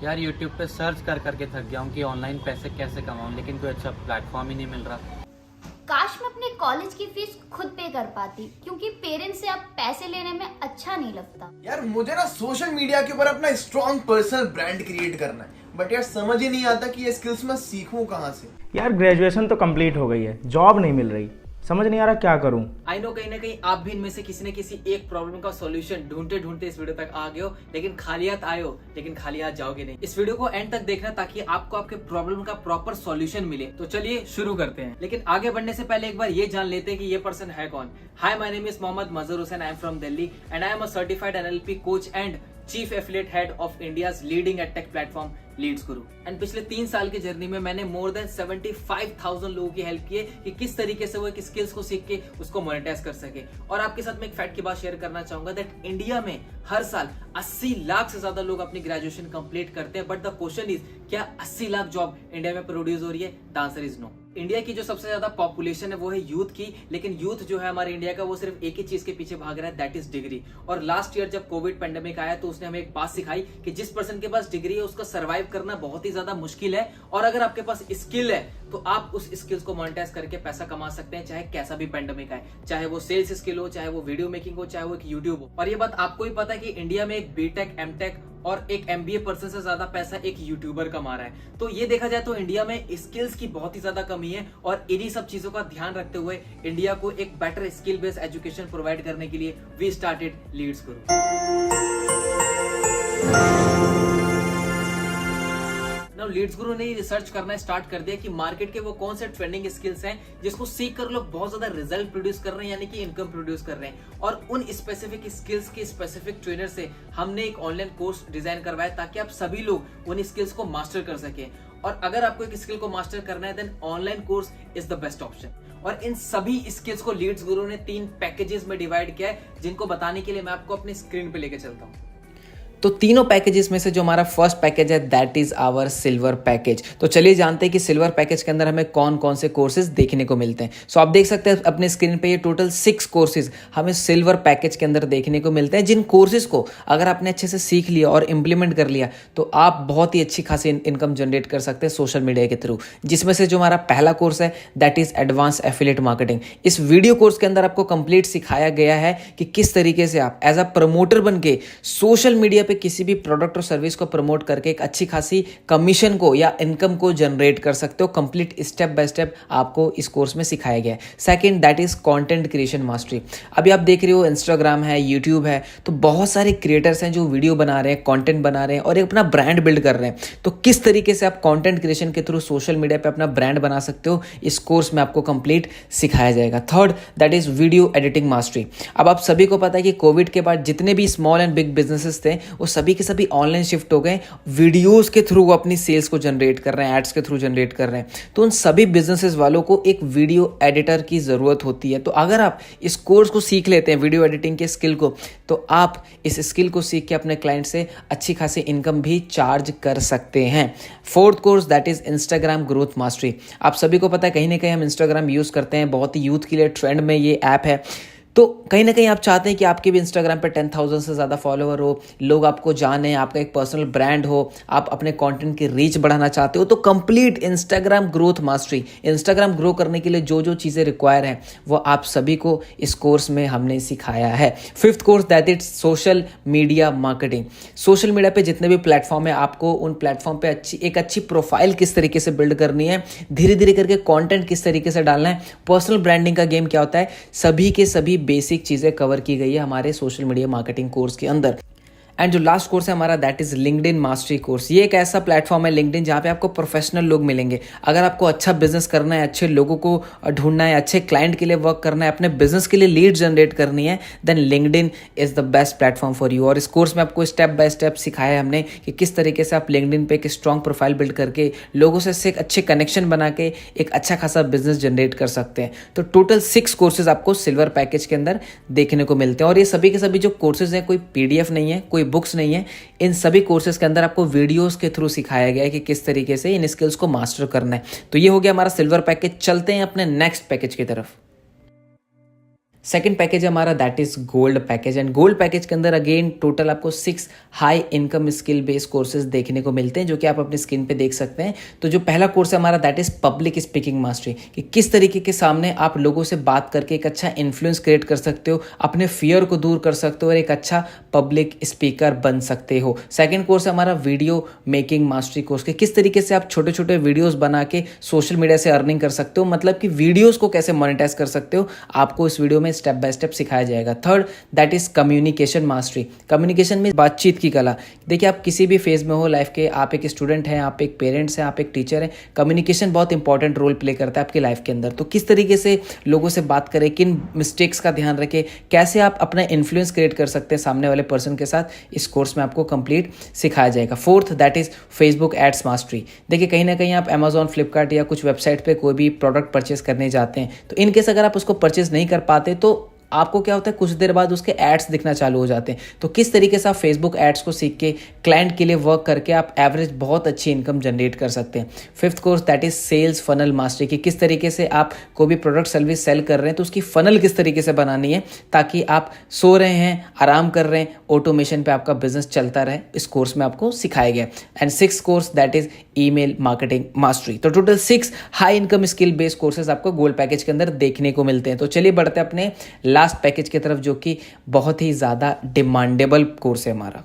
यार यूट्यूब पे सर्च कर करके थक गया हूँ कि ऑनलाइन पैसे कैसे कमाऊँ, लेकिन कोई अच्छा प्लेटफॉर्म ही नहीं मिल रहा। काश मैं अपने कॉलेज की फीस खुद पे कर पाती, क्योंकि पेरेंट्स से अब पैसे लेने में अच्छा नहीं लगता। यार मुझे ना सोशल मीडिया के ऊपर अपना स्ट्रॉन्ग पर्सनल ब्रांड क्रिएट करना है, बट यार समझ ही नहीं आता कि ये स्किल्स मैं सीखूं कहाँ से। यार ग्रेजुएशन तो कंप्लीट हो गई है, जॉब नहीं मिल रही, समझ नहीं आ रहा क्या करूं। आई नो कहीं ना कहीं आप भी इनमें से किसी न किसी एक प्रॉब्लम का सॉल्यूशन ढूंढते ढूंढते इस वीडियो तक आ गए हो, लेकिन खाली हाथ आए हो, लेकिन खाली हाथ जाओगे नहीं। इस वीडियो को एंड तक देखना ताकि आपको आपके प्रॉब्लम का प्रॉपर सॉल्यूशन मिले। तो चलिए शुरू करते हैं, लेकिन आगे बढ़ने से पहले एक बार ये जान लेते हैं कि ये पर्सन है कौन। Hi, my name is Mohammad Mazhar Hussain, I am from Delhi and I am a certified NLP coach and chief affiliate head of India's leading edtech platform leads guru. And पिछले 3 साल की जर्नी में मैंने मोर देन 75,000 लोगों की हेल्प की है कि किस तरीके से वो एक स्किल्स को सीख के उसको मोनेटाइज कर सके। और आपके साथ मैं एक फैक्ट की बात शेयर करना चाहूंगा दैट इंडिया में हर साल 80 लाख से ज्यादा लोग अपनी ग्रेजुएशन कंप्लीट करते हैं, बट द क्वेश्चन इज क्या 80 लाख जॉब इंडिया में प्रोड्यूस हो रही है? The answer is no. India की जो सबसे ज्यादा पॉपुलेशन है वो है यूथ की, लेकिन यूथ जो है हमारे इंडिया का वो सिर्फ एक ही चीज के पीछे भाग रहा है, दैट इज डिग्री। और लास्ट ईयर जब कोविड पेंडेमिक आया तो उसने हमें एक बात सिखाई कि जिस पर्सन के पास डिग्री है उसका सर्वाइव करना बहुत ही ज्यादा मुश्किल है, और अगर आपके पास स्किल है तो आप उस स्किल्स को मोनेटाइज करके पैसा कमा सकते हैं, चाहे कैसा भी पेंडेमिक आए, चाहे वो सेल्स स्किल हो, चाहे वो वीडियो मेकिंग हो, चाहे वो एक यूट्यूब हो। और ये बात आपको ही पता है कि इंडिया में एक बीटेक, एमटेक और एक एमबीए पर्सन से ज्यादा पैसा एक यूट्यूबर कमा रहा है। तो ये देखा जाए तो इंडिया में स्किल्स की बहुत ही ज्यादा कमी है, और इन्हीं सब चीजों का ध्यान रखते हुए इंडिया को एक better skill based education provide करने के लिए we started Leeds Guru. Now Leeds गुरु ने रिसर्च करना स्टार्ट कर दिया कि मार्केट के वो कौन से ट्रेंडिंग स्किल्स हैं जिसको सीख कर लोग बहुत ज्यादा रिजल्ट प्रोड्यूस कर रहे हैं, यानी कि इनकम प्रोड्यूस कर रहे हैं। और उन स्पेसिफिक स्किल्स के स्पेसिफिक ट्रेनर से हमने एक ऑनलाइन कोर्स डिजाइन करवाया ताकि आप सभी लोग उन स्किल्स को मास्टर कर सके। और अगर आपको एक स्किल को मास्टर करना है then online course is the best option. और इन सभी स्किल्स को लीड्स गुरु ने 3 पैकेजेस में डिवाइड किया है, जिनको बताने के लिए मैं आपको अपनी स्क्रीन पे लेके चलता हूँ। तो तीनों पैकेजेस में से जो हमारा फर्स्ट पैकेज है that is our silver package. तो चलिए जानते हैं कि सिल्वर पैकेज के अंदर हमें कौन कौन से कोर्सेज देखने को मिलते हैं। सो आप देख सकते हैं अपने स्क्रीन पे ये टोटल 6 कोर्सेज हमें सिल्वर पैकेज के अंदर देखने को मिलते हैं, जिन कोर्सेज को अगर आपने अच्छे से सीख लिया और इम्प्लीमेंट कर लिया तो आप बहुत ही अच्छी खासी इनकम जनरेट कर सकते हैं सोशल मीडिया के थ्रू। जिसमें से जो हमारा पहला कोर्स है that is advance affiliate marketing. इस वीडियो कोर्स के अंदर आपको कंप्लीट सिखाया गया है कि किस तरीके से आप एज अ प्रमोटर बन के सोशल मीडिया पे किसी भी प्रोडक्ट और सर्विस को प्रमोट करके एक अच्छी खासी कमीशन को या इनकम को जनरेट कर सकते हो। कंप्लीट स्टेप बाय स्टेप आपको इस कोर्स में सिखाया गया है। Second that is content creation mastery. अभी आप देख रहे हो इंस्टाग्राम है, यूट्यूब है, तो बहुत सारे क्रिएटर्स हैं जो वीडियो बना रहे हैं, कंटेंट बना रहे हैं और एक अपना ब्रांड बिल्ड कर रहे हैं। तो किस तरीके से आप कंटेंट क्रिएशन के थ्रू सोशल मीडिया पे अपना ब्रांड बना सकते हो, इस कोर्स में आपको कंप्लीट सिखाया जाएगा। Third that is video editing mastery. अब आप सभी को पता है कि कोविड के बाद जितने भी स्मॉल एंड बिग बिजनेसेस थे वो सभी के सभी ऑनलाइन शिफ्ट हो गए। वीडियोस के थ्रू वो अपनी सेल्स को जनरेट कर रहे हैं, एड्स के थ्रू जनरेट कर रहे हैं। तो उन सभी बिजनेसेस वालों को एक वीडियो एडिटर की जरूरत होती है। तो अगर आप इस कोर्स को सीख लेते हैं, वीडियो एडिटिंग के स्किल को, तो आप इस स्किल को सीख के अपने क्लाइंट से अच्छी खासी इनकम भी चार्ज कर सकते हैं। Fourth course that is Instagram growth mastery. आप सभी को पता है कहीं ना कहीं हम इंस्टाग्राम यूज करते हैं, बहुत ही यूथ के लिए ट्रेंड में ये ऐप है। तो कहीं ना कहीं आप चाहते हैं कि आपके भी इंस्टाग्राम पे 10,000 से ज़्यादा फॉलोअर हो, लोग आपको जाने, आपका एक पर्सनल ब्रांड हो, आप अपने कंटेंट की रीच बढ़ाना चाहते हो, तो complete Instagram growth mastery, Instagram grow करने के लिए जो जो चीज़ें रिक्वायर हैं वो आप सभी को इस कोर्स में हमने सिखाया है। Fifth course that is social media marketing. Social media पे जितने भी प्लेटफॉर्म है आपको उन प्लेटफॉर्म पे एक अच्छी प्रोफाइल किस तरीके से बिल्ड करनी है, धीरे धीरे करके कॉन्टेंट किस तरीके से डालना है, पर्सनल ब्रांडिंग का गेम क्या होता है, सभी के सभी बेसिक चीजें कवर की गई है हमारे सोशल मीडिया मार्केटिंग कोर्स के अंदर। एंड जो लास्ट कोर्स है हमारा that is LinkedIn mastery course. ये एक ऐसा प्लेटफॉर्म है लिंक्डइन जहाँ पे आपको प्रोफेशनल लोग मिलेंगे। अगर आपको अच्छा बिजनेस करना है, अच्छे लोगों को ढूंढना है, अच्छे क्लाइंट के लिए वर्क करना है, अपने बिजनेस के लिए लीड जनरेट करनी है, then LinkedIn is the best platform for you. और इस कोर्स में आपको स्टेप बाय स्टेप सिखाया है हमने कि किस तरीके से आप लिंक्डइन पे एक स्ट्रॉन्ग प्रोफाइल बिल्ड करके लोगों से एक अच्छे कनेक्शन बना के एक अच्छा खासा बिजनेस जनरेट कर सकते हैं। तो टोटल 6 कोर्सेज आपको सिल्वर पैकेज के अंदर देखने को मिलते हैं। और ये सभी के सभी जो कोर्सेज हैं कोई PDF नहीं है, कोई बुक्स नहीं है, इन सभी कोर्सेज के अंदर आपको वीडियोस के थ्रू सिखाया गया है कि किस तरीके से इन स्किल्स को मास्टर करना है। तो ये हो गया हमारा सिल्वर पैकेज। चलते हैं अपने नेक्स्ट पैकेज की तरफ। सेकंड पैकेज है हमारा that is gold package and gold package के अंदर अगेन टोटल आपको 6 high income skill based courses देखने को मिलते हैं जो कि आप अपनी स्क्रीन पे देख सकते हैं। तो जो पहला कोर्स है हमारा that is public speaking mastery, कि किस तरीके के सामने आप लोगों से बात करके एक अच्छा इन्फ्लुएंस क्रिएट कर सकते हो, अपने फियर को दूर कर सकते हो और एक अच्छा पब्लिक स्पीकर बन सकते हो। सेकेंड कोर्स है हमारा वीडियो मेकिंग मास्टरी कोर्स, के किस तरीके से आप छोटे छोटे वीडियोस बना के सोशल मीडिया से अर्निंग कर सकते हो, मतलब कि वीडियोस को कैसे मोनेटाइज कर सकते हो, आपको इस वीडियो में स्टेप बाय स्टेप सिखाया जाएगा। Third that is communication mastery, communication में बातचीत की कला। देखिए आप किसी भी फेज में हो लाइफ के, आप एक स्टूडेंट हैं, आप एक पेरेंट्स हैं, आप एक टीचर हैं, कम्युनिकेशन बहुत इंपॉर्टेंट रोल प्ले करता है आपकी लाइफ के अंदर। तो किस तरीके से लोगों से बात करें, किन मिस्टेक्स का ध्यान रखें, कैसे आप अपना इन्फ्लुएंस क्रिएट कर सकते हैं सामने वाले पर्सन के साथ, इस कोर्स में आपको कंप्लीट सिखाया जाएगा। Fourth that is Facebook ads mastery. देखिए कहीं ना कहीं आप अमेजॉन, फ्लिपकार्ट या कुछ वेबसाइट पे कोई भी प्रोडक्ट परचेस करने जाते हैं, तो इनकेस अगर आप उसको परचेस नहीं कर पाते तो आपको क्या होता है, कुछ देर बाद उसके एड्स दिखना चालू हो जाते हैं। तो किस तरीके से आप फेसबुक एड्स को सीख के क्लाइंट के लिए वर्क करके आप एवरेज बहुत अच्छी इनकम जनरेट कर सकते हैं। Fifth course that is sales funnel mastery, कि किस तरीके से आप कोई भी प्रोडक्ट सर्विस सेल कर रहे हैं तो उसकी फनल किस तरीके से बनानी है ताकि आप सो रहे हैं, आराम कर रहे हैं, ऑटोमेशन पे आपका बिजनेस चलता रहे, इस कोर्स में आपको सिखाया गया। And six course that is email marketing mastery. तो total 6 high income skill based courses आपको गोल्ड पैकेज के अंदर देखने को मिलते हैं। तो चलिए बढ़ते हैं अपने लास्ट पैकेज की तरफ, जो कि बहुत ही ज़्यादा डिमांडेबल कोर्स है हमारा।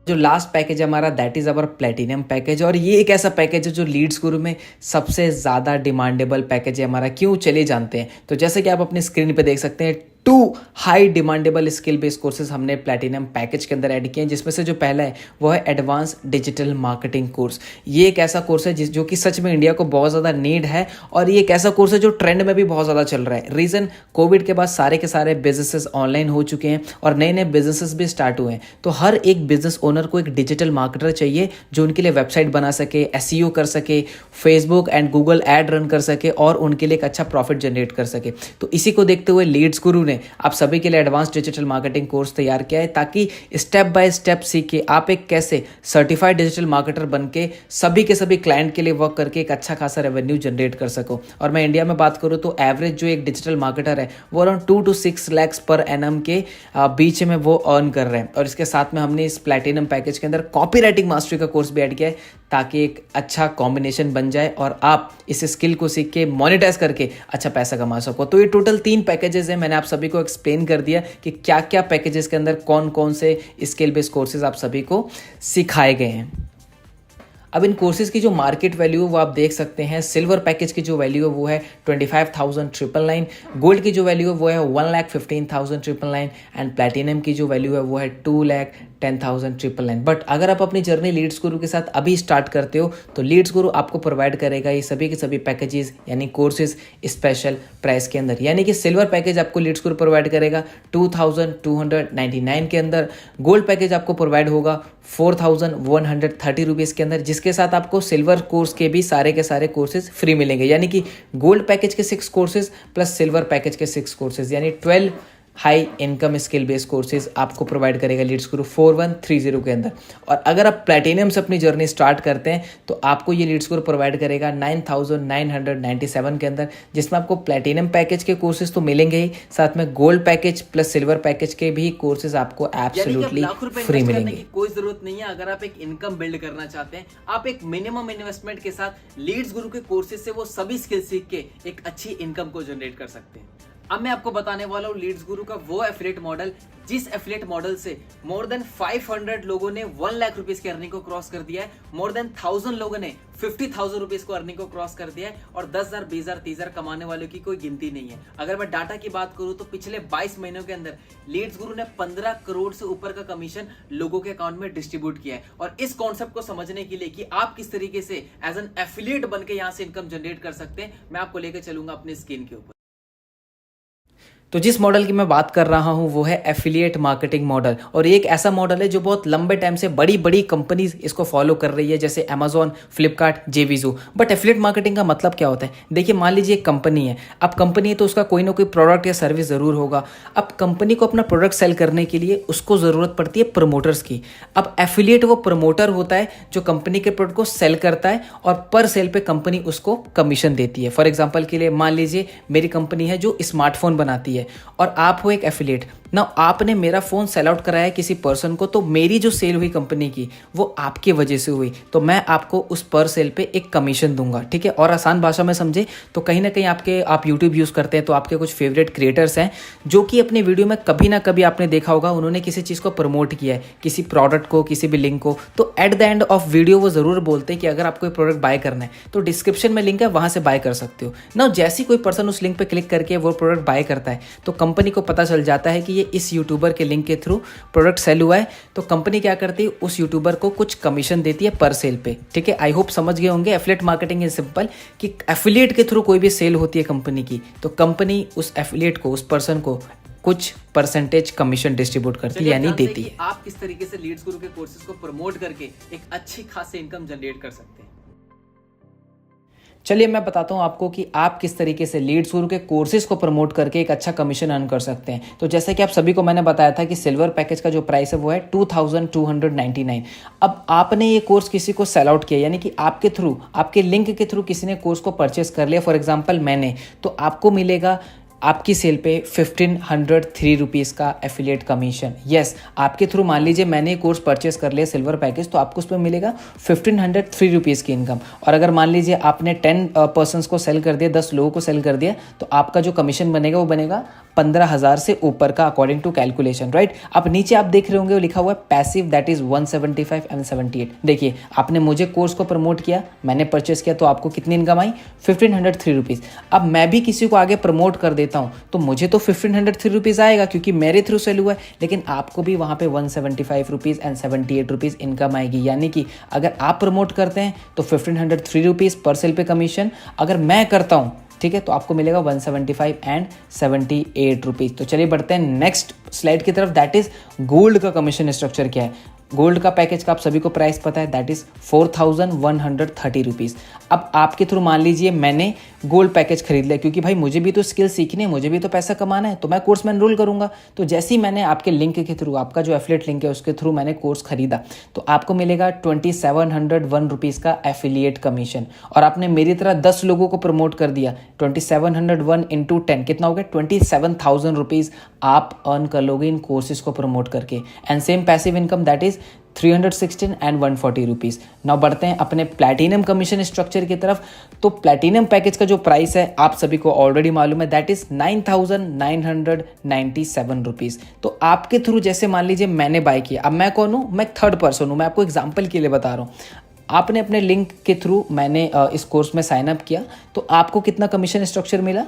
जो लास्ट पैकेज है हमारा that is our platinum package, और ये एक ऐसा पैकेज है जो लीड्स गुरु में सबसे ज़्यादा डिमांडेबल पैकेज है हमारा। क्यों, चलिए जानते हैं। तो जैसे कि आप अपनी स्क्रीन पे देख सकते हैं 2 high demandable skill based courses हमने प्लैटिनम पैकेज के अंदर ऐड किए हैं, जिसमें से जो पहला है वो है एडवांस डिजिटल मार्केटिंग कोर्स। ये एक ऐसा कोर्स है जो कि सच में इंडिया को बहुत ज़्यादा नीड है, और ये एक ऐसा कोर्स है जो ट्रेंड में भी बहुत ज़्यादा चल रहा है। रीज़न, कोविड के बाद सारे के सारे बिजनेसेस ऑनलाइन हो चुके हैं और नए नए बिजनेसेस भी स्टार्ट हुए हैं। तो हर एक बिजनेस ओनर को एक डिजिटल मार्केटर चाहिए जो उनके लिए वेबसाइट बना सके, SEO कर सके, Facebook and Google ad run कर सके और उनके लिए एक अच्छा प्रॉफिट जनरेट कर सके। तो इसी को देखते हुए लीड्स गुरु ने आप सभी के लिए एडवांस डिजिटल मार्केटिंग कोर्स तैयार किया है, ताकि स्टेप बाय स्टेप सीख के आप एक कैसे सर्टिफाइड डिजिटल मार्केटर बन के सभी के सभी क्लाइंट के लिए वर्क करके एक अच्छा खासा रेवेन्यू जनरेट कर सको। और मैं इंडिया में बात करूं तो एवरेज जो एक डिजिटल मार्केटर है वो around 2 to 6 lakhs per annum के बीच में वो अर्न कर रहे हैं। और इसके साथ में हमने इस प्लैटिनम पैकेज के अंदर कॉपी राइटिंग मास्टरी का कोर्स भी ऐड किया है, ताकि एक अच्छा कॉम्बिनेशन बन जाए और आप इस स्किल को सीख के मोनेटाइज करके अच्छा पैसा कमा सको। तो ये टोटल 3 पैकेजेस हैं, मैंने आप सभी को एक्सप्लेन कर दिया कि क्या क्या पैकेजेस के अंदर कौन कौन से स्किल बेस्ड कोर्सेज आप सभी को सिखाए गए हैं। अब इन कोर्सेज की जो मार्केट वैल्यू है वो आप देख सकते हैं। सिल्वर पैकेज की जो वैल्यू है वो है 25,999, गोल्ड की जो वैल्यू है वो है 1,15,999 एंड प्लैटिनम की जो वैल्यू है वो है 2,10,999। बट अगर आप अपनी जर्नी लीड्स गुरु के साथ अभी स्टार्ट करते हो तो लीड्स गुरु आपको प्रोवाइड करेगा ये सभी के सभी पैकेजेस यानी कोर्सेज स्पेशल प्राइस के अंदर। यानी कि सिल्वर पैकेज आपको लीड्स गुरु प्रोवाइड करेगा 2,299 के अंदर, गोल्ड पैकेज आपको प्रोवाइड होगा 4,130 रुपीज़ के अंदर, जिसके साथ आपको सिल्वर कोर्स के भी सारे के सारे कोर्सेज फ्री मिलेंगे। यानी कि गोल्ड पैकेज के 6 कोर्सेज प्लस सिल्वर पैकेज के 6 कोर्सेज, यानी 12 high income skill based courses आपको प्रोवाइड करेगा लीड्स गुरु 4130 के अंदर। और अगर आप प्लैटिनम से अपनी जर्नी स्टार्ट करते हैं तो आपको ये लीड्स गुरु प्रोवाइड करेगा 9,997 के अंदर, जिसमें आपको प्लैटिनम पैकेज के कोर्सेज तो मिलेंगे ही, साथ में gold package plus silver package के भी कोर्सेज आपको एब्सोल्युटली फ्री मिलेंगे। कोई जरूरत नहीं है। अगर आप एक इनकम बिल्ड करना चाहते हैं, आप एक मिनिमम इन्वेस्टमेंट के साथ लीड्स गुरु के कोर्सेज से वो सभी स्किल सीख के एक अच्छी इनकम को जनरेट कर सकते हैं। अब मैं आपको बताने वाला हूँ लीड्स गुरु का वो एफिलिएट मॉडल, जिस एफिलिएट मॉडल से मोर देन 500 लोगों ने 1 लाख रुपीस की अर्निंग को क्रॉस कर दिया है, मोर देन 1000 लोगों ने 50,000 रुपीस को अर्निंग को क्रॉस कर दिया है, और 10,000, 20,000, 30,000 कमाने वालों की कोई गिनती नहीं है। अगर मैं डाटा की बात करूं तो पिछले 22 महीनों के अंदर लीड्स गुरु ने 15 करोड़ से ऊपर का कमीशन लोगों के अकाउंट में डिस्ट्रीब्यूट किया है। और इस कॉन्सेप्ट को समझने के लिए कि आप किस तरीके से एज एन एफिलिएट बन के यहां से इनकम जनरेट कर सकते हैं, मैं आपको लेकर चलूंगा अपनी स्क्रीन के ऊपर। तो जिस मॉडल की मैं बात कर रहा हूं वो है एफिलिएट मार्केटिंग मॉडल, और ये एक ऐसा मॉडल है जो बहुत लंबे टाइम से बड़ी बड़ी कंपनीज इसको फॉलो कर रही है, जैसे Amazon, Flipkart, JVZoo. But affiliate marketing का मतलब क्या होता है? देखिए, मान लीजिए एक कंपनी है, अब कंपनी है तो उसका कोई ना कोई प्रोडक्ट या सर्विस जरूर होगा। अब कंपनी को अपना प्रोडक्ट सेल करने के लिए उसको जरूरत पड़ती है प्रमोटर्स की। अब एफिलिएट वो प्रमोटर होता है जो कंपनी के प्रोडक्ट को सेल करता है और पर सेल पे कंपनी उसको कमीशन देती है। फॉर एग्जाम्पल के लिए मान लीजिए मेरी कंपनी है जो स्मार्टफोन बनाती है, है और आप हो एक एफिलिएट ना, आपने मेरा फ़ोन सेल आउट कराया किसी पर्सन को, तो मेरी जो सेल हुई कंपनी की वो आपकी वजह से हुई, तो मैं आपको उस पर सेल पे एक कमीशन दूंगा, ठीक है। और आसान भाषा में समझे तो कहीं ना कहीं आप यूट्यूब यूज़ करते हैं तो आपके कुछ फेवरेट क्रिएटर्स हैं जो कि अपने वीडियो में कभी ना कभी आपने देखा होगा उन्होंने किसी चीज़ को प्रमोट किया है, किसी प्रोडक्ट को, किसी भी लिंक को, तो at the end of video वो ज़रूर बोलते हैं कि अगर आपको कोई प्रोडक्ट बाय करना है तो डिस्क्रिप्शन में लिंक है, वहाँ से बाय कर सकते हो ना। जैसे कोई पर्सन उस लिंक पर क्लिक करके वो प्रोडक्ट बाय करता है तो कंपनी को पता चल जाता है कि ये इस यूट्यूबर के लिंक के थ्रू प्रोडक्ट सेल हुआ है, तो कंपनी क्या करती है, उस यूट्यूबर को कुछ कमीशन देती है पर सेल पे, ठीक है। आई होप समझ गए होंगे एफिलिएट मार्केटिंग इज सिंपल कि एफिलिएट के थ्रू कोई भी सेल होती है कंपनी की तो कंपनी उस एफिलिएट को, उस पर्सन को कुछ परसेंटेज कमीशन डिस्ट्रीब्यूट करती है यानी देती है। आप किस तरीके से लीड्स गुरु के कोर्सेज को प्रमोट करके एक अच्छी खासी इनकम जनरेट कर सकते हैं। चलिए मैं बताता हूँ आपको कि आप किस तरीके से लीड्स गुरु के कोर्सेज को प्रमोट करके एक अच्छा कमीशन अर्न कर सकते हैं। तो जैसे कि आप सभी को मैंने बताया था कि सिल्वर पैकेज का जो प्राइस है वो है 2299। अब आपने ये कोर्स किसी को सेल आउट किया यानी कि आपके थ्रू, आपके लिंक के थ्रू किसी ने कोर्स को परचेस कर लिया, फॉर एग्जाम्पल मैंने, तो आपको मिलेगा आपकी सेल पे 1503 रुपीज़ का एफिलिएट कमीशन। यस, आपके थ्रू मान लीजिए मैंने कोर्स परचेस कर लिया सिल्वर पैकेज तो आपको उस पर मिलेगा 1503 रुपीज़ की इनकम। और अगर मान लीजिए आपने 10 पर्सन्स को सेल कर दिया, 10 लोगों को सेल कर दिया, तो आपका जो कमीशन बनेगा वो बनेगा 15,000 से ऊपर का अकॉर्डिंग टू कैलकुलेशन, राइट। अब नीचे आप देख रहे होंगे वो लिखा हुआ है पैसिव, दैट इज 175 एंड 78। देखिए आपने मुझे कोर्स को प्रमोट किया, मैंने परचेस किया तो आपको कितनी इनकम आई, 1503 रुपीज़। अब मैं भी किसी को आगे प्रमोट कर देता हूँ तो मुझे तो 1503 रुपीज़ आएगा क्योंकि मेरे थ्रू सेल हुआ है, लेकिन आपको भी वहाँ पे 175 रुपीज़ एंड 78 रुपीज़ इनकम आएगी। यानी कि अगर आप प्रमोट करते हैं तो 1503 रुपीज़ पर सेल पे कमीशन, अगर मैं करता हूँ ठीक है तो आपको मिलेगा 175 एंड 78 रुपीज़। तो चलिए बढ़ते हैं नेक्स्ट स्लाइड की तरफ, दैट इज गोल्ड का कमीशन स्ट्रक्चर क्या है। गोल्ड का पैकेज का आप सभी को प्राइस पता है, दैट इज 4130 रुपीज़। अब आपके थ्रू मान लीजिए मैंने गोल्ड पैकेज खरीद लिया क्योंकि भाई मुझे भी तो स्किल सीखनी है, मुझे भी तो पैसा कमाना है, तो मैं कोर्स में एनरोल करूंगा। तो जैसे ही मैंने आपके लिंक के थ्रू, आपका जो एफिलिएट लिंक है उसके थ्रू मैंने कोर्स खरीदा तो आपको मिलेगा 2701 रुपीज़ का एफिलिएट कमीशन। और आपने मेरी तरह 10 लोगों को प्रमोट कर दिया, 2701 इंटू 10 कितना हो गया, 27,000 रुपीज़ आप अर्न कर लोगे इन कोर्सेज को प्रमोट करके। And same passive income that is 316 and 140 rupees. Now बढ़ते हैं अपने प्लैटिनम कमीशन स्ट्रक्चर की तरफ। तो प्लैटिनम पैकेज का जो प्राइस है आप सभी को ऑलरेडी मालूम है, दैट इज 9,997 रुपीज़। तो आपके थ्रू जैसे मान लीजिए मैंने बाय किया, अब मैं कौन हूँ, मैं थर्ड पर्सन हूँ, मैं आपको एग्जाम्पल के लिए बता रहा हूँ। आपने अपने लिंक के थ्रू मैंने इस कोर्स में साइन अप किया तो आपको कितना कमीशन स्ट्रक्चर मिला,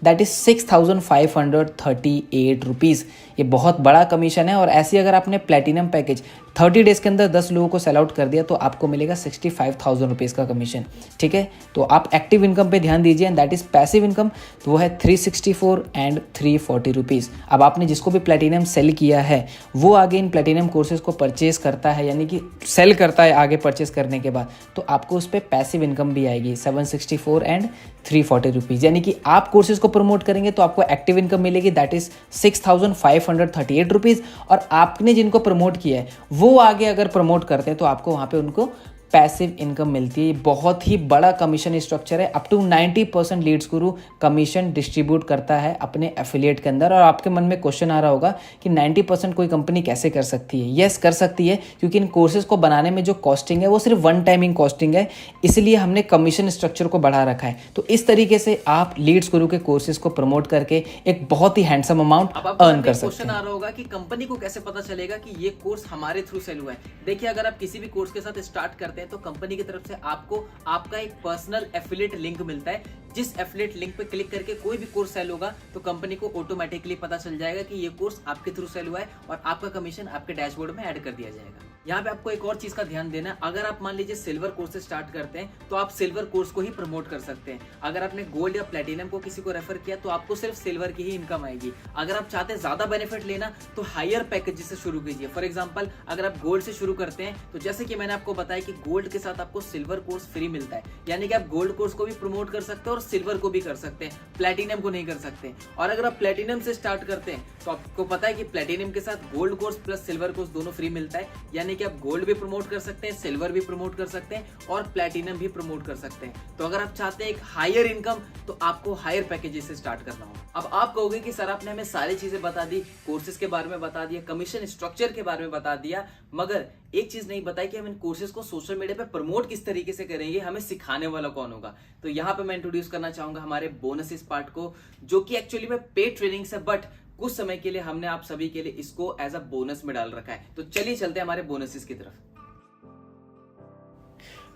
दैट इज 6,538 रुपीज़। ये बहुत बड़ा कमीशन है। और ऐसे अगर आपने प्लैटिनम पैकेज 30 डेज के अंदर 10 लोगों को सेल आउट कर दिया तो आपको मिलेगा 65,000 रुपीज़ का कमीशन, ठीक है। तो आप एक्टिव इनकम पे ध्यान दीजिए and that is passive income, तो वो है 364 एंड 340 रुपीज़। अब आपने जिसको भी प्लैटिनम सेल किया है वो आगे इन प्लैटिनम कोर्सेज को परचेज करता है, यानी कि सेल करता है आगे परचेज करने के बाद, तो आपको उस पर पैसिव इनकम भी आएगी 764 एंड 340 रुपीज़। यानी कि आप कोर्सेज को प्रमोट करेंगे तो आपको एक्टिव इनकम मिलेगी, दैट इज 6,538 रुपीज़। और आपने जिनको प्रमोट किया है वो आगे अगर प्रमोट करते हैं तो आपको वहाँ पे उनको पैसिव इनकम मिलती है। बहुत ही बड़ा कमीशन स्ट्रक्चर है, up to 90% Leeds Guru commission distribute करता है अपने एफिलिएट के अंदर। और आपके मन में क्वेश्चन आ रहा होगा कि 90% कोई कंपनी कैसे कर सकती है। यस, कर सकती है, क्योंकि इन कोर्सेज को बनाने में जो कॉस्टिंग है वो सिर्फ वन टाइमिंग कॉस्टिंग है, इसलिए हमने कमीशन स्ट्रक्चर को बढ़ा रखा है। तो इस तरीके से आप लीड्स गुरु के कोर्सेज को प्रमोट करके एक बहुत ही हैंडसम अमाउंट अर्न कर सकते क्वेश्चन हैं। आ रहा होगा कि कंपनी को कैसे पता चलेगा कि ये कोर्स हमारे थ्रू सेल हुआ है। देखिए, अगर आप किसी भी कोर्स के साथ स्टार्ट करते हैं तो कंपनी की तरफ से आपको आपका एक पर्सनल एफिलिएट लिंक मिलता है। जिस एफिलिएट लिंक पे क्लिक करके कोई भी कोर्स सेल होगा तो कंपनी को ऑटोमेटिकली पता चल जाएगा कि ये कोर्स आपके थ्रू सेल हुआ है और आपका कमीशन आपके डैशबोर्ड में ऐड कर दिया जाएगा। यहाँ पे आपको एक और चीज का ध्यान देना है, अगर आप मान लीजिए सिल्वर कोर्स से स्टार्ट करते हैं तो आप सिल्वर कोर्स को ही प्रमोट कर सकते हैं। अगर आपने गोल्ड या प्लेटिनम को किसी को रेफर किया तो आपको सिर्फ सिल्वर की ही इनकम आएगी। अगर आप चाहते हैं ज्यादा बेनिफिट लेना तो हायर पैकेज से शुरू कीजिए। फॉर एग्जांपल, अगर आप गोल्ड से शुरू करते हैं तो जैसे कि मैंने आपको बताया कि गोल्ड के साथ आपको सिल्वर कोर्स फ्री मिलता है, यानी कि आप गोल्ड कोर्स को भी प्रमोट कर सकते हैं और सिल्वर को भी कर सकते हैं, प्लेटिनम को नहीं कर सकते। और अगर आप प्लेटिनम से स्टार्ट करते हैं तो आपको पता है कि प्लेटिनम के साथ gold course plus silver course दोनों फ्री मिलता है, यानी यानी कि आप गोल्ड भी प्रमोट कर सकते हैं, सिल्वर भी प्रमोट कर सकते हैं और प्लैटिनम भी प्रमोट कर सकते हैं। तो अगर आप चाहते हैं एक हायर इनकम, तो आपको हायर पैकेजेस से स्टार्ट करना होगा। अब आप कहोगे कि सर आपने हमें सारी चीजें बता दी, कोर्सेज के बारे में बता दिया, कमीशन स्ट्रक्चर के बारे में बता दिया, मगर एक चीज नहीं बताई कि हम इन कोर्सेज को सोशल मीडिया पे प्रमोट किस तरीके से करेंगे, हमें सिखाने वाला कौन होगा। तो यहाँ पे मैं इंट्रोड्यूस करना चाहूंगा हमारे बोनसेस पार्ट को, जो कि एक्चुअली में पेड ट्रेनिंग है, बट कुछ समय के लिए हमने आप सभी के लिए इसको एज अ बोनस में डाल रखा है। तो चलिए चलते हैं हमारे बोनसेस की तरफ।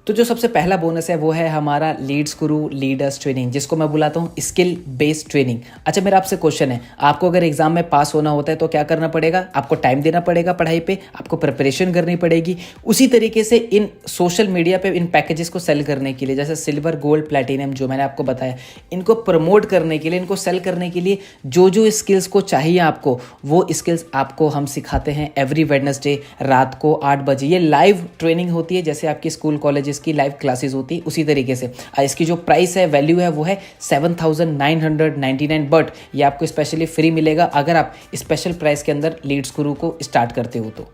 तो जो सबसे पहला बोनस है वो है हमारा लीड्स गुरु लीडर्स ट्रेनिंग, जिसको मैं बुलाता हूँ स्किल बेस्ड ट्रेनिंग। अच्छा, मेरा आपसे क्वेश्चन है, आपको अगर एग्जाम में पास होना होता है तो क्या करना पड़ेगा? आपको टाइम देना पड़ेगा पढ़ाई पे, आपको प्रिपरेशन करनी पड़ेगी। उसी तरीके से इन सोशल मीडिया पे इन पैकेजेस को सेल करने के लिए, जैसे सिल्वर, गोल्ड, प्लैटिनम जो मैंने आपको बताया, इनको प्रमोट करने के लिए, इनको सेल करने के लिए जो जो स्किल्स को चाहिए आपको, वो स्किल्स आपको हम सिखाते हैं एवरी वेडनेसडे रात को 8 बजे। ये लाइव ट्रेनिंग होती है, जैसे आपकी स्कूल कॉलेजेस की लाइव क्लासेस होती है उसी तरीके से। इसकी जो प्राइस है, वैल्यू है, वो है 7,999, बट ये आपको स्पेशली फ्री मिलेगा अगर आप स्पेशल प्राइस के अंदर लीड्स गुरु को स्टार्ट करते हो। तो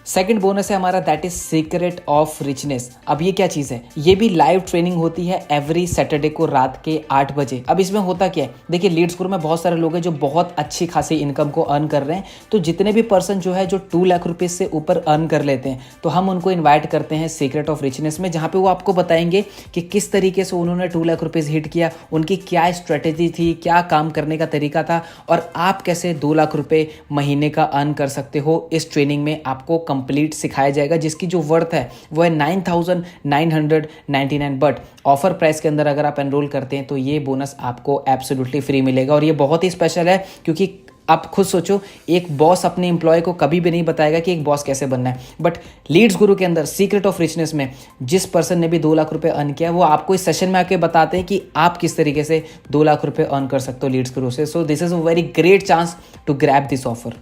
सेकंड बोनस है हमारा, that is secret of richness. अब ये क्या चीज़ है? ये भी लाइव ट्रेनिंग होती है एवरी सैटरडे को रात के 8 बजे। अब इसमें होता क्या है, देखिए लीड्स गुरु में बहुत सारे लोग हैं जो बहुत अच्छी खासी इनकम को अर्न कर रहे हैं। तो जितने भी पर्सन जो है जो 2 लाख रुपये से ऊपर अर्न कर लेते हैं, तो हम उनको इन्वाइट करते हैं सीक्रेट ऑफ रिचनेस में, जहाँ पे वो आपको बताएंगे कि किस तरीके से उन्होंने 2 लाख रुपये हिट किया, उनकी क्या स्ट्रेटेजी थी, क्या काम करने का तरीका था, और आप कैसे 2 लाख रुपये महीने का अर्न कर सकते हो। इस ट्रेनिंग में आपको कंप्लीट सिखाया जाएगा, जिसकी जो वर्थ है वो है 9,999, बट ऑफर प्राइस के अंदर अगर आप एनरोल करते हैं तो ये बोनस आपको एब्सोल्युटली फ्री मिलेगा। और ये बहुत ही स्पेशल है, क्योंकि आप खुद सोचो, एक बॉस अपने एम्प्लॉय को कभी भी नहीं बताएगा कि एक बॉस कैसे बनना है, बट लीड्स गुरु के अंदर सीक्रेट ऑफ रिचनेस में जिस पर्सन ने भी 2 लाख रुपए अर्न किया, वो आपको इस सेशन में आके बताते हैं कि आप किस तरीके से 2 लाख रुपए अर्न कर सकते हो लीड्स गुरु से। So this is a very great chance to grab this offer.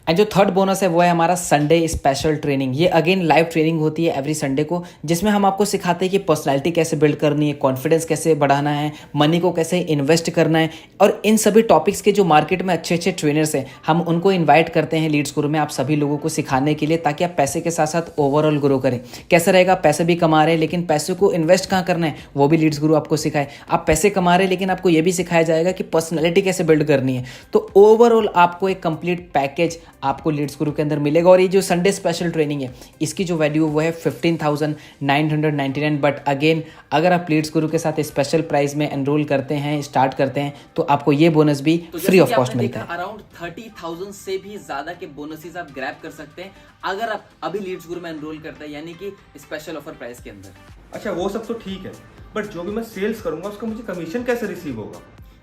And जो थर्ड बोनस है वो है हमारा संडे स्पेशल ट्रेनिंग। ये अगेन लाइव ट्रेनिंग होती है एवरी संडे को, जिसमें हम आपको सिखाते हैं कि पर्सनालिटी कैसे बिल्ड करनी है, कॉन्फिडेंस कैसे बढ़ाना है, मनी को कैसे इन्वेस्ट करना है, और इन सभी टॉपिक्स के जो मार्केट में अच्छे अच्छे ट्रेनर्स हैं, हम उनको इन्वाइट करते हैं लीड्स गुरु में आप सभी लोगों को सिखाने के लिए, ताकि आप पैसे के साथ साथ ओवरऑल ग्रो करें। कैसा रहेगा? पैसे भी कमा रहे हैं, लेकिन पैसे को इन्वेस्ट कहाँ करना है वो भी लीड्स गुरु आपको सिखाए। आप पैसे कमा रहे हैं, लेकिन आपको ये भी सिखाया जाएगा कि पर्सनैलिटी कैसे बिल्ड करनी है। तो ओवरऑल आपको एक कंप्लीट पैकेज आपको लीड्स गुरु के अंदर मिलेगा। और ये जो संडे स्पेशल ट्रेनिंग है, इसकी जो वैल्यू वो है 15,999, बट अगेन अगर आप लीड्स गुरु के साथ स्पेशल प्राइस में एनरोल करते हैं, स्टार्ट करते हैं, तो आपको ये बोनस भी फ्री ऑफ कॉस्ट मिलता है। अराउंड 30,000 से भी ज्यादा के बोनसेस आप ग्रैब कर सकते हैं अगर आप अभी लीड्स गुरु में एनरोल करते हैं, यानी कि स्पेशल ऑफर प्राइस के अंदर। अच्छा, वो सब तो ठीक है, बट जो भी मैं सेल्स करूंगा उसका मुझे कमीशन कैसे रिसीव होगा?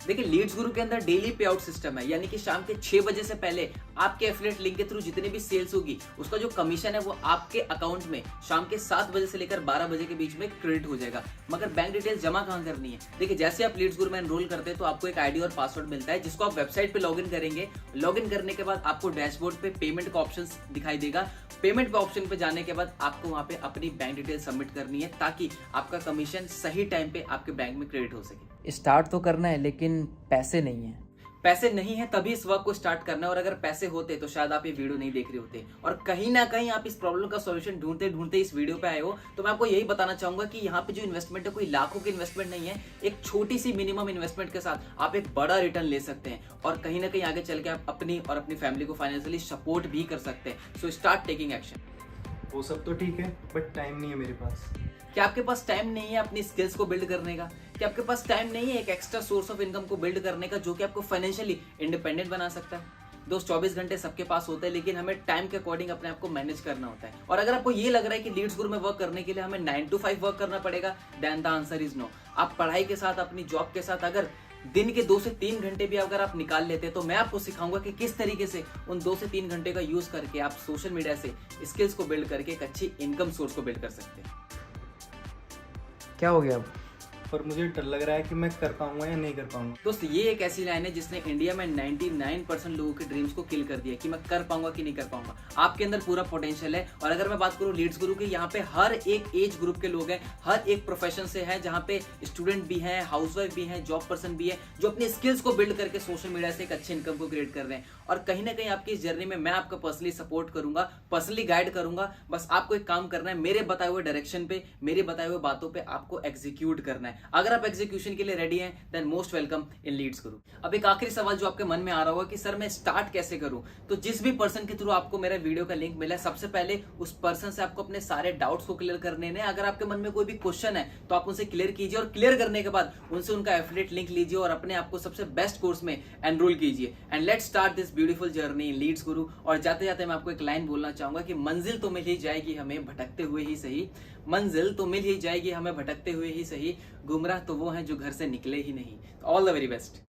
देखिए लीड्स गुरु के अंदर डेली पे आउट सिस्टम है, यानी कि शाम के 6 बजे से पहले आपके एफिलिएट लिंक के थ्रू जितनी भी सेल्स होगी, उसका जो कमीशन है वो आपके अकाउंट में शाम के 7 बजे से लेकर 12 बजे के बीच में क्रेडिट हो जाएगा। मगर बैंक डिटेल्स जमा कहाँ करनी है? देखिए जैसे आप लीड्स गुरु में एनरोल करते हैं तो आपको एक आईडी और पासवर्ड मिलता है, जिसको आप वेबसाइट पे लॉगिन करेंगे। लॉगिन करने के बाद आपको डैशबोर्ड पे पेमेंट का ऑप्शन दिखाई देगा। पेमेंट पे ऑप्शन पे जाने के बाद आपको वहां पे अपनी बैंक डिटेल सबमिट करनी है, ताकि आपका कमीशन सही टाइम पे आपके बैंक में क्रेडिट हो सके। स्टार्ट तो करना है, लेकिन पैसे नहीं है। पैसे नहीं है तभी इस वर्क को स्टार्ट करना है, और अगर पैसे होते तो शायद आप ये वीडियो नहीं देख रहे होते। और कहीं ना कहीं आप इस प्रॉब्लम का सॉल्यूशन ढूंढते ढूंढते इस वीडियो पे आए हो। तो मैं आपको यही बताना चाहूंगा कि यहाँ पे जो इन्वेस्टमेंट है कोई लाखों की इन्वेस्टमेंट नहीं है। एक छोटी सी मिनिमम इन्वेस्टमेंट के साथ आप एक बड़ा रिटर्न ले सकते हैं, और कहीं ना कहीं आगे चल के आप अपनी और अपनी फैमिली को फाइनेंशियली सपोर्ट भी कर सकते हैं। So start taking action. वो सब तो ठीक है, बट टाइम नहीं है मेरे पास। क्या आपके पास टाइम नहीं है अपनी स्किल्स को बिल्ड करने का? क्या आपके पास टाइम नहीं है एक एक्स्ट्रा सोर्स ऑफ इनकम को बिल्ड करने का, जो कि आपको फाइनेंशियली इंडिपेंडेंट बना सकता है? दोस्त 24 घंटे सबके पास होते हैं, लेकिन हमें टाइम के अकॉर्डिंग अपने आप को मैनेज करना होता है। और अगर आपको ये लग रहा है कि लीड्स गुरु में वर्क करने के लिए हमें 9 to 5 वर्क करना पड़ेगा, then the answer is no. आप पढ़ाई के साथ, अपनी जॉब के साथ अगर दिन के 2 से 3 घंटे भी अगर आप निकाल लेते हैं, तो मैं आपको सिखाऊंगा कि किस तरीके से उन 2 से 3 घंटे का यूज करके आप सोशल मीडिया से स्किल्स को बिल्ड करके एक अच्छी इनकम सोर्स को बिल्ड कर सकते हैं। क्या हो गया अब? पर मुझे डर लग रहा है कि मैं कर पाऊंगा या नहीं कर पाऊंगा। दोस्त ये एक ऐसी लाइन है जिसने इंडिया में 99% लोगों के ड्रीम्स को किल कर दिया कि मैं कर पाऊंगा कि नहीं कर पाऊंगा। आपके अंदर पूरा पोटेंशियल है। और अगर मैं बात करूं लीड्स गुरु की, यहाँ पे हर एक एज ग्रुप के लोग हैं, हर एक प्रोफेशन से है, जहाँ पे स्टूडेंट भी हैं, हाउसवाइफ भी हैं, जॉब पर्सन भी है, जो अपनी स्किल्स को बिल्ड करके सोशल मीडिया से एक अच्छी इनकम को क्रिएट कर रहे हैं। और कहीं ना कहीं आपकी इस जर्नी में मैं आपका पर्सनली सपोर्ट करूंगा, पर्सनली गाइड करूंगा। बस आपको एक काम करना है, मेरे बताए हुए डायरेक्शन पे, मेरी बताए हुए बातों पे आपको एग्जीक्यूट करना है। अगर आप एग्जीक्यूशन के लिए रेडी हैं then most welcome in Leads Guru. अब एक आखिरी सवाल जो आपके मन में आ रहा होगा कि सर मैं स्टार्ट कैसे करूं, तो जिस भी पर्सन के थ्रू आपको मेरा वीडियो का लिंक मिला है, सबसे पहले उस पर्सन से आपको अपने सारे डाउट्स को क्लियर करने हैं। अगर आपके मन में कोई भी क्वेश्चन है तो आप उनसे क्लियर कीजिए, और क्लियर करने के बाद उनसे उनका एफिलिएट लिंक लीजिए और अपने आप को सबसे बेस्ट कोर्स में एनरोल कीजिए। And let's start this beautiful journey in Leads Guru. और जाते जाते मैं आपको एक लाइन बोलना चाहूंगा कि मंजिल तो मिल ही जाएगी हमें भटकते हुए ही सही, मंजिल तो मिल ही जाएगी हमें भटकते हुए ही सही, गुमराह तो वो हैं जो घर से निकले ही नहीं। All the very best.